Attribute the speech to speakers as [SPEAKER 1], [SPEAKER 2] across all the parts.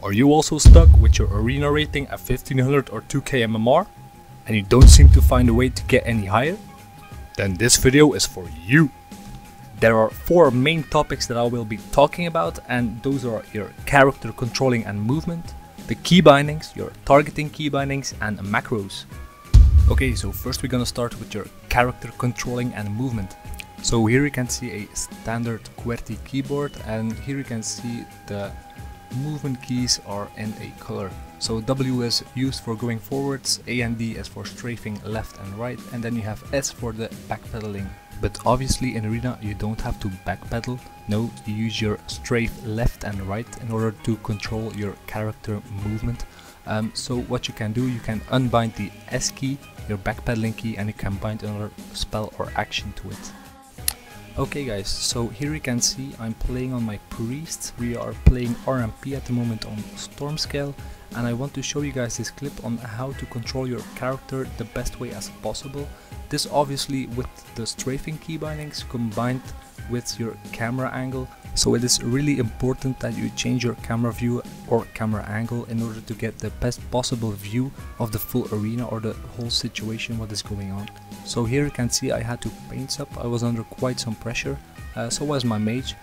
[SPEAKER 1] Are you also stuck with your arena rating at 1500 or 2k MMR and you don't seem to find a way to get any higher? Then this video is for you. There are 4 main topics that I will be talking about, and those are your character controlling and movement, the key bindings, your targeting key bindings, and macros. Okay, so first we're gonna start with your character controlling and movement. So here you can see a standard QWERTY keyboard, and here you can see the movement keys are in a color. So W is used for going forwards, A and D is for strafing left and right, and then you have S for the backpedaling. But obviously in Arena you don't have to backpedal, no, you use your strafe left and right in order to control your character movement. So what you can do, you can unbind the S key, your backpedaling key, and you can bind another spell or action to it. Okay guys, so here you can see I'm playing on my priest. We are playing RMP at the moment on Storm Scale, and I want to show you guys this clip on how to control your character the best way as possible. This obviously with the strafing key bindings combined with your camera angle, so it is really important that you change your camera view or camera angle in order to get the best possible view of the full arena or the whole situation what is going on. So here you can see I had to paint up, I was under quite some pressure, so was my mage,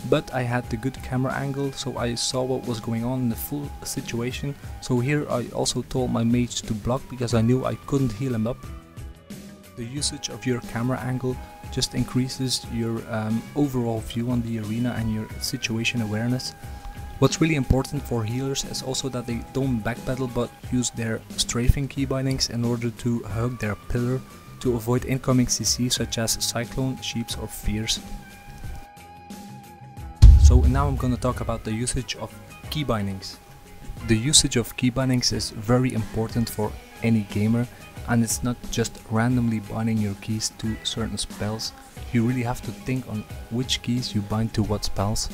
[SPEAKER 1] but I had the good camera angle, so I saw what was going on in the full situation. So here I also told my mage to block because I knew I couldn't heal him up. The usage of your camera angle just increases your overall view on the arena and your situation awareness. What's really important for healers is also that they don't backpedal but use their strafing key bindings in order to hug their pillar to avoid incoming CC such as Cyclone, Sheeps or Fears. So now I'm gonna talk about the usage of key bindings. The usage of key bindings is very important for any gamer, and it's not just randomly binding your keys to certain spells. You really have to think on which keys you bind to what spells.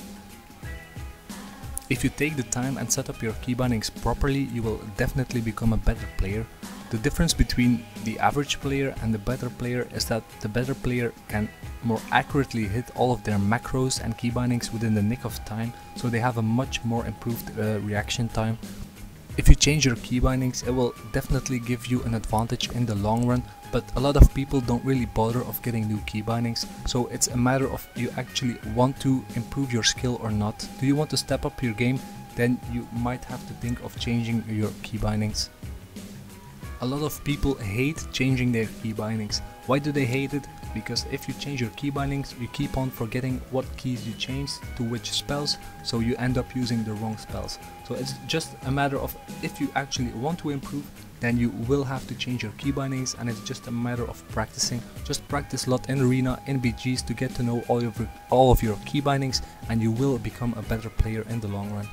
[SPEAKER 1] If you take the time and set up your key bindings properly, you will definitely become a better player. The difference between the average player and the better player is that the better player can more accurately hit all of their macros and key bindings within the nick of time, so they have a much more improved reaction time. If you change your key bindings, it will definitely give you an advantage in the long run, but a lot of people don't really bother of getting new key bindings, so it's a matter of you actually want to improve your skill or not. Do you want to step up your game? Then you might have to think of changing your key bindings. A lot of people hate changing their key bindings. Why do they hate it? Because if you change your key bindings, you keep on forgetting what keys you changed to which spells, so you end up using the wrong spells. So it's just a matter of, if you actually want to improve, then you will have to change your key bindings, and it's just a matter of practicing. Just practice a lot in Arena, in BGs, to get to know all of your key bindings, and you will become a better player in the long run.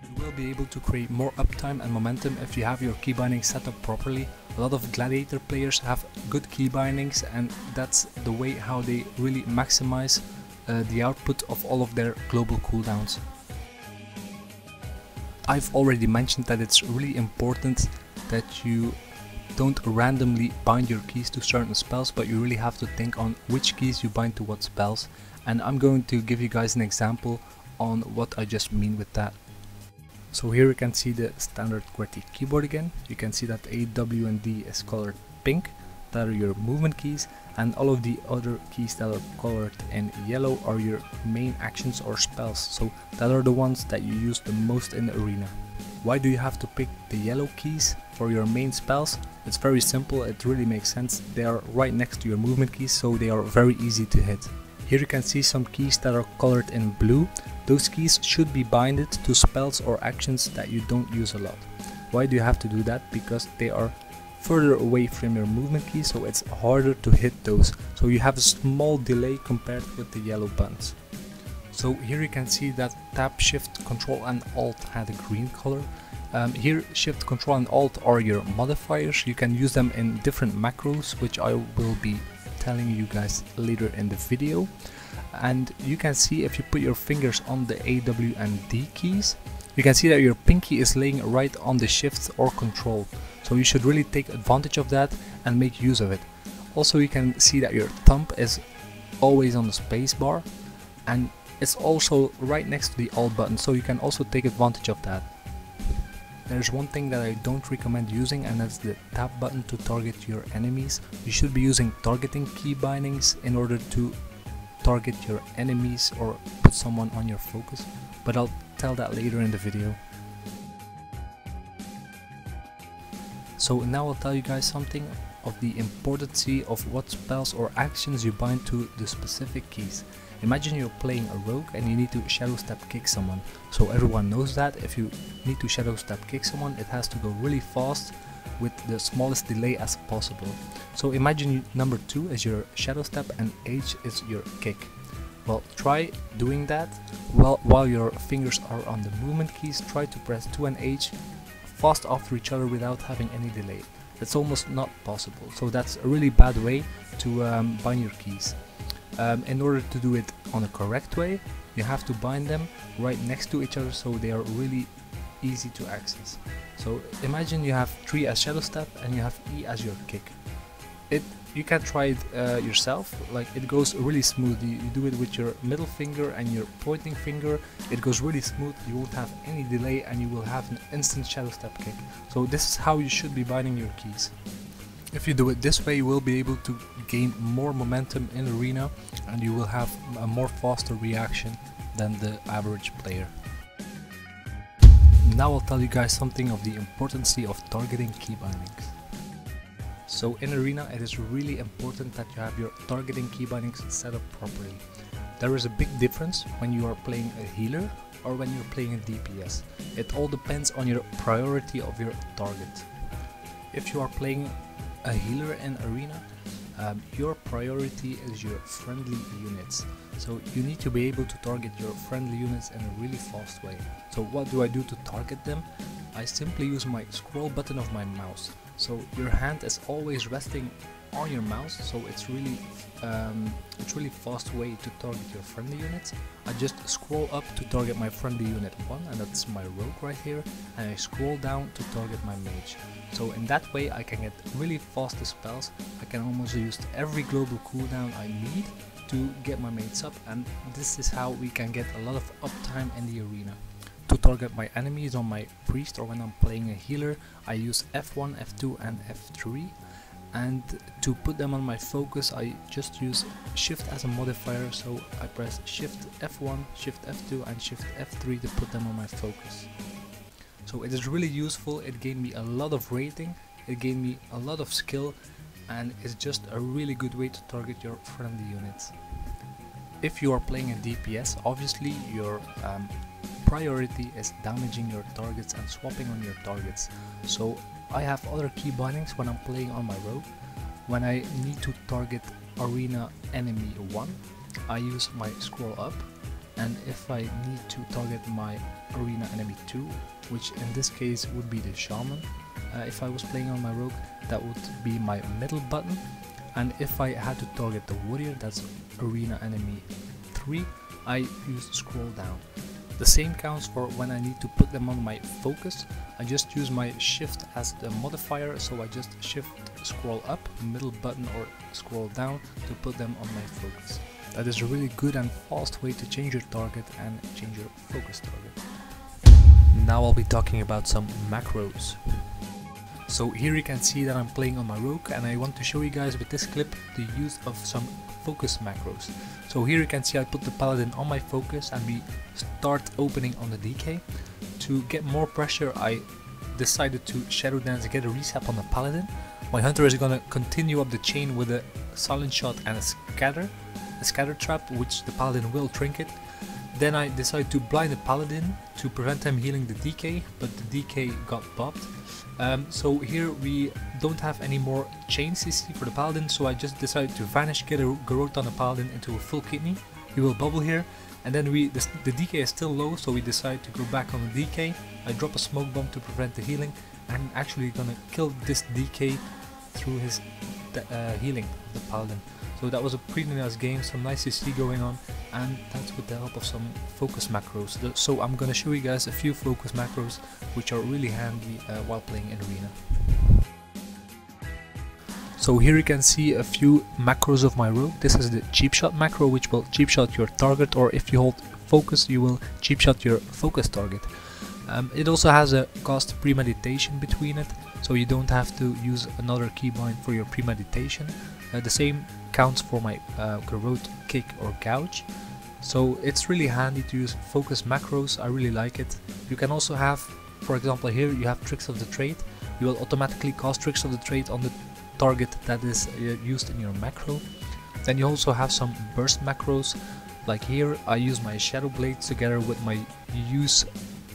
[SPEAKER 1] You will be able to create more uptime and momentum if you have your key bindings set up properly. A lot of gladiator players have good key bindings, and that's the way how they really maximize the output of all of their global cooldowns. I've already mentioned that it's really important that you don't randomly bind your keys to certain spells, but you really have to think on which keys you bind to what spells, and I'm going to give you guys an example on what I just mean with that. So here you can see the standard QWERTY keyboard again. You can see that A, W and D is colored pink. That are your movement keys, and all of the other keys that are colored in yellow are your main actions or spells. So that are the ones that you use the most in the arena. Why do you have to pick the yellow keys for your main spells? It's very simple, it really makes sense. They are right next to your movement keys, so they are very easy to hit. Here you can see some keys that are colored in blue. Those keys should be binded to spells or actions that you don't use a lot. Why do you have to do that? Because they are further away from your movement key, so it's harder to hit those. So you have a small delay compared with the yellow buttons. So here you can see that Tab, Shift, Control and Alt had a green color. Here Shift, Control and Alt are your modifiers. You can use them in different macros, which I will be telling you guys later in the video. And you can see if you put your fingers on the A, W and D keys, you can see that your pinky is laying right on the Shift or Control. So you should really take advantage of that and make use of it. Also you can see that your thumb is always on the space bar, and It's also right next to the alt button, so you can also take advantage of that. There's one thing that I don't recommend using, and that's the tab button to target your enemies. You should be using targeting key bindings in order to target your enemies or put someone on your focus, but I'll tell that later in the video. So now I'll tell you guys something of the importance of what spells or actions you bind to the specific keys. Imagine you're playing a rogue and you need to shadow step kick someone. So everyone knows that if you need to shadow step kick someone, it has to go really fast with the smallest delay as possible. So imagine number 2 is your shadow step and H is your kick. Well, try doing that while your fingers are on the movement keys. Try to press 2 and H fast after each other without having any delay. It's almost not possible. So that's a really bad way to bind your keys. In order to do it on a correct way, you have to bind them right next to each other so they are really easy to access. So imagine you have 3 as shadow step and you have E as your kick. You can try it yourself, like it goes really smooth. You do it with your middle finger and your pointing finger. It goes really smooth, you won't have any delay and you will have an instant shadow step kick. So this is how you should be binding your keys. If you do it this way, you will be able to gain more momentum in arena and you will have a more faster reaction than the average player. Now I'll tell you guys something of the importance of targeting key bindings. So in arena it is really important that you have your targeting key bindings set up properly. There is a big difference when you are playing a healer or when you're playing a DPS. It all depends on your priority of your target. If you are playing a healer in arena, your priority is your friendly units. So you need to be able to target your friendly units in a really fast way. So what do I do to target them? I simply use my scroll button of my mouse. So your hand is always resting on your mouse, so it's really fast way to target your friendly units. I just scroll up to target my friendly unit 1, and that's my rogue right here, and I scroll down to target my mage. So in that way I can get really fast spells. I can almost use every global cooldown I need to get my mates up, and this is how we can get a lot of uptime in the arena. To target my enemies on my priest or when I'm playing a healer, I use F1, F2 and F3, and to put them on my focus I just use shift as a modifier, so I press shift F1, shift F2 and shift F3 to put them on my focus. So it is really useful. It gave me a lot of rating, it gave me a lot of skill, and it's just a really good way to target your friendly units. If you are playing a DPS, obviously your priority is damaging your targets and swapping on your targets. So I have other key bindings when I'm playing on my rogue. When I need to target arena enemy 1, I use my scroll up, and if I need to target my arena enemy 2, which in this case would be the shaman, if I was playing on my rogue, that would be my middle button, and if I had to target the warrior, that's arena enemy 3, I use scroll down. The same counts for when I need to put them on my focus. I just use my shift as the modifier, so I just shift scroll up, middle button or scroll down to put them on my focus. That is a really good and fast way to change your target and change your focus target. Now I'll be talking about some macros. So here you can see that I'm playing on my rogue, and I want to show you guys with this clip the use of some focus macros. So here you can see I put the paladin on my focus and we start opening on the DK. To get more pressure I decided to shadow dance, get a reset on the paladin. My hunter is gonna continue up the chain with a silent shot and a scatter trap, which the paladin will trinket. Then I decided to blind the paladin to prevent him healing the DK, but the DK got popped. So here we don't have any more chain CC for the paladin, so I just decided to vanish, get a garrote on the paladin into a full kidney. He will bubble here, and then the DK is still low, so we decide to go back on the DK. I drop a smoke bomb to prevent the healing, and I'm actually gonna kill this DK through his healing of the paladin. So that was a pretty nice game, some nice CC going on, and that's with the help of some focus macros. So I'm gonna show you guys a few focus macros which are really handy while playing in arena. So here you can see a few macros of my rogue. This is the cheap shot macro, which will cheap shot your target, or if you hold focus you will cheap shot your focus target. It also has a cost premeditation between it, so you don't have to use another keybind for your premeditation. The same counts for my corrode, kick or gouge. So it's really handy to use focus macros. I really like it. You can also have, for example, here you have tricks of the trade. You will automatically cast tricks of the trade on the target that is used in your macro. Then you also have some burst macros, like here I use my shadow blades together with my use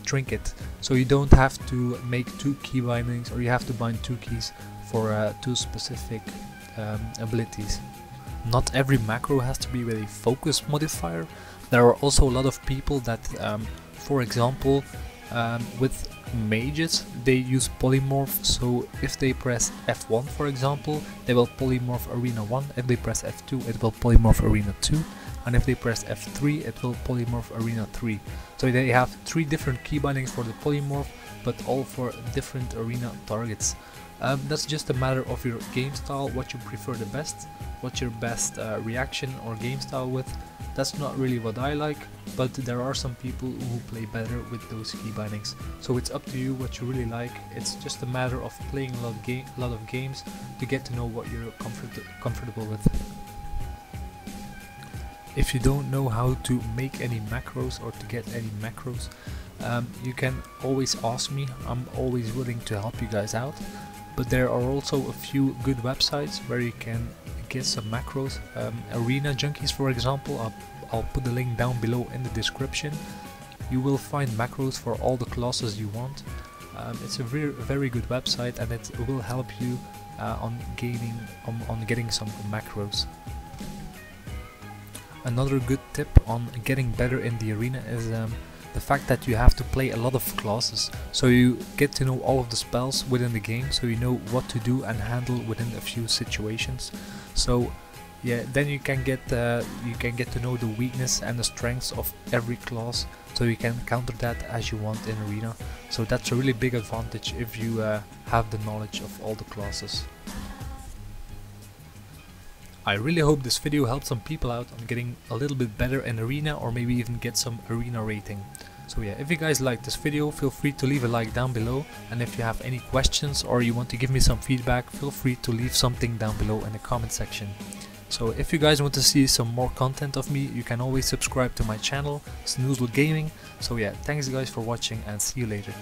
[SPEAKER 1] trinket, so you don't have to make two key bindings, or you have to bind two keys for two specific abilities. Not every macro has to be with a focus modifier. There are also a lot of people that for example with mages they use polymorph, so if they press F1 for example they will polymorph arena 1, if they press F2 it will polymorph arena 2, and if they press F3 it will polymorph arena 3. So they have 3 different key bindings for the polymorph, but all for different arena targets. That's just a matter of your game style, what you prefer the best, what's your best reaction or game style with. That's not really what I like, but there are some people who play better with those key bindings. So it's up to you what you really like. It's just a matter of playing a lot of games to get to know what you're comfortable with. If you don't know how to make any macros or to get any macros, you can always ask me. I'm always willing to help you guys out. But there are also a few good websites where you can get some macros. Arenajunkies for example, I'll put the link down below in the description. You will find macros for all the classes you want. It's a very good website, and it will help you on getting some macros. Another good tip on getting better in the arena is the fact that you have to play a lot of classes, so you get to know all of the spells within the game, so you know what to do and handle within a few situations. So yeah, then you can get to know the weakness and the strengths of every class, so you can counter that as you want in arena. So that's a really big advantage if you have the knowledge of all the classes. I really hope this video helped some people out on getting a little bit better in arena, or maybe even get some arena rating. So yeah, if you guys liked this video, feel free to leave a like down below, and if you have any questions or you want to give me some feedback, feel free to leave something down below in the comment section. So if you guys want to see some more content of me, you can always subscribe to my channel, Snoozle Gaming. So yeah, thanks guys for watching, and see you later.